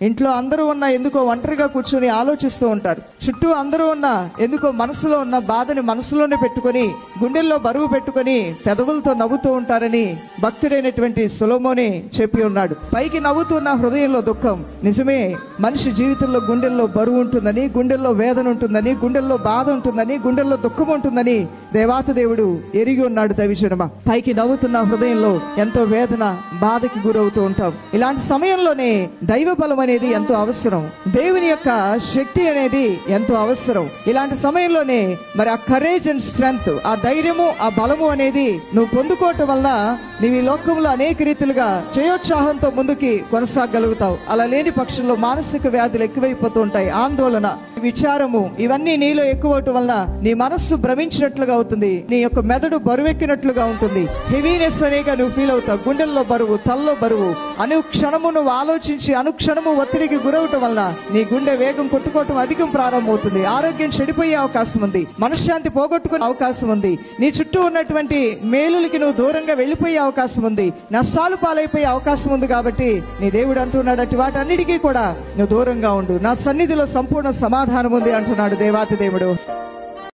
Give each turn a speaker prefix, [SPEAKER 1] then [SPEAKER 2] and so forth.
[SPEAKER 1] ఇంట్లో అందరూ ఉన్నా ఎందుకో ఒంటరిగా కూర్చొని ఆలోచిస్తూ ఉంటారు. చుట్టూ అందరూ ఉన్నా ఎందుకో మనసులో ఉన్న బాధని మనసులోనే పెట్టుకొని, గుండెల్లో బరువు పెట్టుకొని పెదవులతో నవ్వుతూ ఉంటారని భక్తుడైనటువంటి సొలొమోనే చెప్పి ఉన్నాడు. పైకి నవ్వుతున్న హృదయంలో దుఃఖం. నిజమే, మనిషి జీవితంలో గుండెల్లో బరువు ఉంటుందని, గుండెల్లో వేదన ఉంటుందని, గుండెల్లో బాధ ఉంటుందని, గుండెల్లో దుఃఖం ఉంటుందని దేవాతి దేవుడు ఎరిగి ఉన్నాడు. దైవజనమ, పైకి నవ్వుతున్న హృదయంలో ఎంతో వేదన, బాధకి గురవుతూ ఉంటాం. ఇలాంటి సమయంలోనే దైవ బలం అనేది ఎంతో అవసరం. దేవుని యొక్క శక్తి అనేది ఎంతో అవసరం. ఇలాంటి సమయంలోనే మరి ఆ కరేజ్ అండ్ స్ట్రెంగ్త్, ఆ ధైర్యము, ఆ బలము అనేది నువ్వు పొందుకోవటం వలన నీవు ఈ లోకంలో అనేక రీతిలుగా జయోత్సాహంతో ముందుకి కొనసాగలుగుతావు. అలా లేని పక్షంలో మానసిక వ్యాధులు ఎక్కువైపోతూ ఉంటాయి. ఆందోళన, విచారము ఇవన్నీ నీలో ఎక్కువటం వలన నీ మనస్సు భ్రమించినట్లుగా అవుతుంది. నీ యొక్క మెదడు బరువెక్కినట్లుగా ఉంటుంది. హెవీనెస్ అనేగా నువ్వు ఫీల్ అవుతావు. గుండెల్లో బరువు, తల్లో బరువు. అనుక్షణము నువ్వు ఆలోచించి అనుక్షణము ఒత్తిడికి గురవటం వలన నీ గుండె వేగం కొట్టుకోవటం అధికం ప్రారంభమవుతుంది. ఆరోగ్యం చెడిపోయే అవకాశం ఉంది. మనశ్శాంతి పోగొట్టుకునే అవకాశం ఉంది. నీ చుట్టూ ఉన్నటువంటి మేలులకి నువ్వు దూరంగా వెళ్లిపోయే అవకాశం ఉంది. నష్టాలు పాలైపోయే అవకాశం ఉంది. కాబట్టి నీ దేవుడు అంటున్నాడు, అటు వాటన్నిటికీ కూడా నువ్వు దూరంగా ఉండు. నా సన్నిధిలో సంపూర్ణ సమాధానం ఉంది అంటున్నాడు దేవాతి దేవుడు.